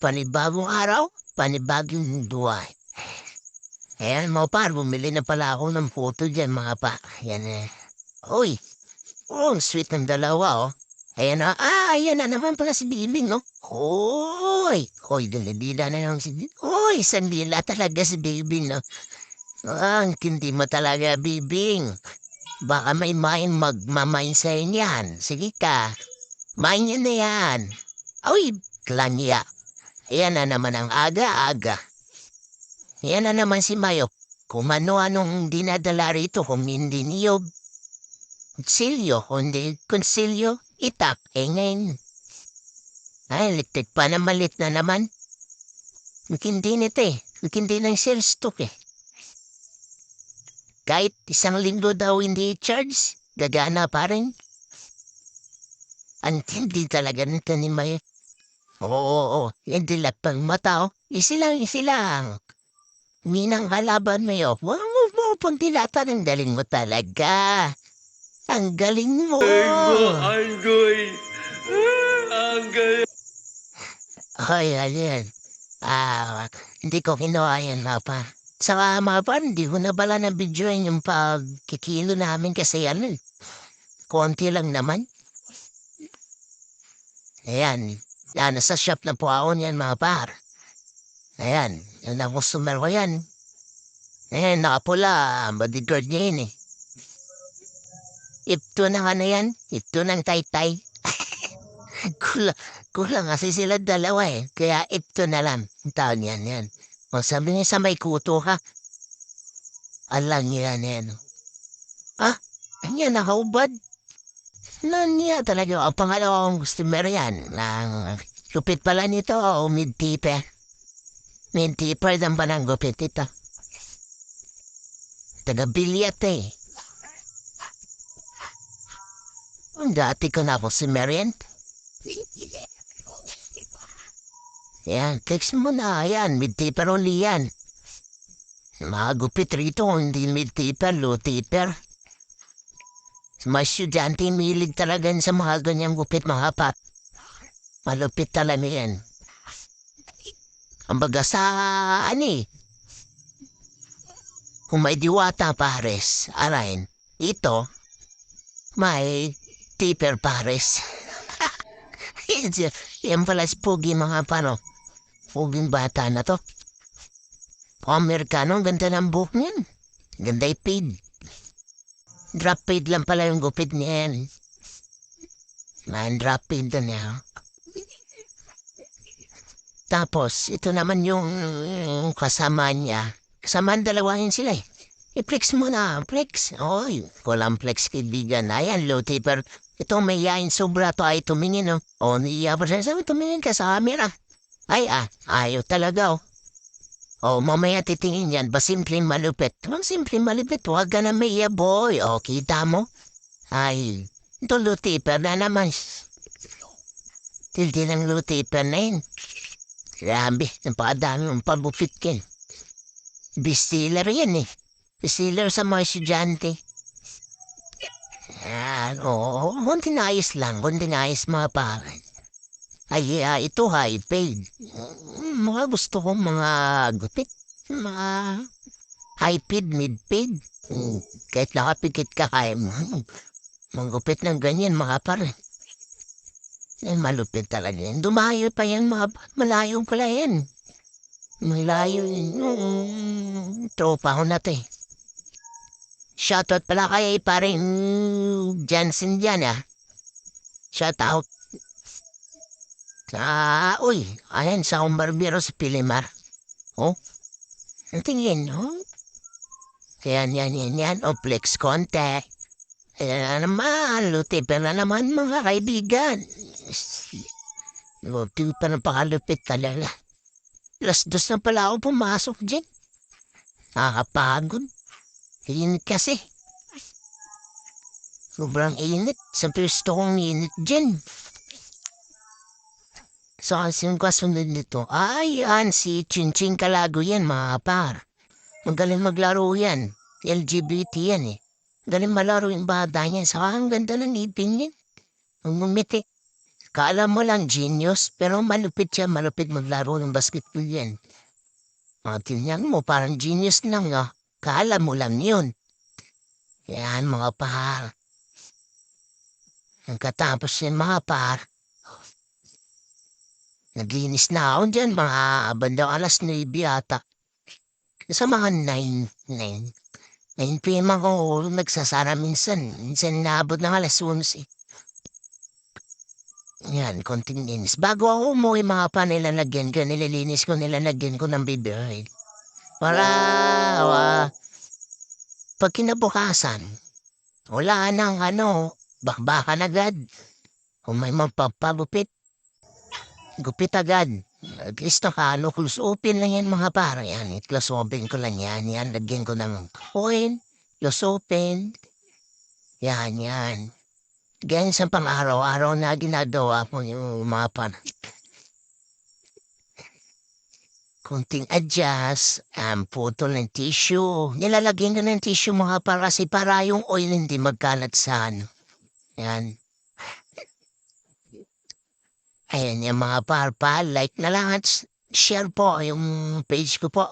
panibagong araw, panibagong buhay. Ayan mga par, bumili na pala ako ng photo dyan mga pa. Ayan eh. Uy, oh, sweet ng dalawa oh. Ayan na, ayan na naman pala si Bibing no. Hoy, dala-dila na lang si Bibing. Hoy, sandila talaga si Bibing no. Ang kindi mo talaga Bibing. Baka may main magmamain sa inyan. Sige ka, main yan na yan. Uy, klangya. Ayan na naman ang aga-aga. Ayan na naman si Mayok. Kung ano-anong dinadala rito kung hindi niyo konsilyo, kundi konsilyo, itak, ngayon. Ay, liktik pa na malit na naman. Hindi nito eh. Hindi ng sales stock eh. Kahit 1 linggo daw hindi charge, gagana pa rin. Ang hindi talaga nito ni Mayok. Oo, hindi lang pang mata oh. Isilang. Minang kalaban mo yun. Wag mo pang tinatanong, galing mo talaga. Ang galing mo. Anggoy! Anggoy! Ay, ayan. Hindi ko kinuha yan, mapa. Saka, mapa, hindi ko na bala na video yung pagkikilo namin kasi ano, konti lang naman. Ayan. Nasa shop na po ako niyan, mga par. Ayan. Yan ang customer ko yan. Ayan, nakapula. Bodyguard niya yun eh. Ito na nga na yan. Ito ng taytay. kulang kasi sila dalawa eh. Kaya ito na lang. Ang tawag yan. O sabi niya sa may kuto ka. Alang yan. Yan nakaubad. Niya talaga. Ang pangalawang customer yan. Lupit pala nito o mid-tipper. Mid-tipper dan pa ng gupit ito. Taga-bilyat eh. Dati ko na ako si Marian. Yan, text mo na. Yan, mid-tipper only yan. Mga gupit rito, hindi mid-tipper, low-tipper. Mga estudyante, milig talaga sa mga ganyang gupit, mga pat. Malupit talaga yan. Ang baga sa, kung may diwata pares, arayin, ito, may tipper pares. Yan pala si Pugi mga pano. Puging bata na to. Amerikano, ganda ng buhok niyan. Ganda ipid. Drop fade lang pala yung gupit niya yan. Man, drop fade na niya. Tapos, ito naman yung kasama niya. Kasamaan dalawahin sila eh. I-flex mo na, flex. Oy, walang flex kaibigan. Ayan, low tipper. Ito may yain sobra to ay tumingin oh. O, niya pa siya. Sabi, tumingin ka sa camera. Ay, ayaw talaga oh. O, mamaya titingin yan. Ba simpleng malupit? Ang simpleng malupit, huwag ka na maiya boy. O, kita mo? Ay, ito low tipper na naman. Tildi ng low tipper na yun. Grabe, napakadami mong pabupit kin. Bestseller yan eh. Bestseller sa mga estudyante. Oo, kontinayos lang, kontinayos mga pare. Ay, ito high paid. Mga gusto kong mga gupit. Mga high paid, mid paid. Kahit nakapikit ka kaya mo. Mga gupit ng ganyan mga pare. Malupit talaga yan. Dumayo pa yan mga malayo pala yan. Malayo yun. Tropa ko na to eh. Shoutout pala kay paring Jansen dyan ah. Shoutout. Uy. Ayan sa akong barbero sa Pilimar. Oh. Ang tingin, oh. Yan. O flex konti. Ayan naman. Lutipin na naman mga kaibigan. Lutipin na pakalupit talaga. 2:00 na pala ako pumasok dyan. Nakakapagod. Init kasi. Sobrang init. Sa pwesto kong init dyan. So, yung kasunod nito, yan si Chinching Kalago yan, mga par. Magaling maglaro yan. LGBT yan eh. Magaling malaro yung bata yan. Saka ang ganda ng ipin yan. Ang ngumiti. Kala mo lang genius, pero malupit siya, malupit maglaro ng basketball yan. Tingnan mo, parang genius lang ah. Kala mo lang yun. Yan mga par. Pagkatapos yan mga par, naglinis na ako dyan mga bandang alas 9 ata. Sa mga 9 PM ako nagsasara minsan. Minsan naabot ng alas 11. Yan, konting linis. Bago ako umuwi mga pa, nilalagyan ko, nililinis ko, nilalagyan ko ng bibig. Para, pag kinabukasan, wala nang bakbakan agad. Kung may magpapagupit, gupit agad. At least close open lang yan mga para yan. Close open ko lang yan. Yan, lagyan ko ng oil, close open. Yan. Ganyan sa pang araw-araw na ginagawa ko yung mga konting adjust, putol ng tissue. Nilalagyan ko ng tissue mga para kasi para yung oil hindi magkalat sa ano. Yan. Ayan yung mga par, like na lang at share po yung page ko po.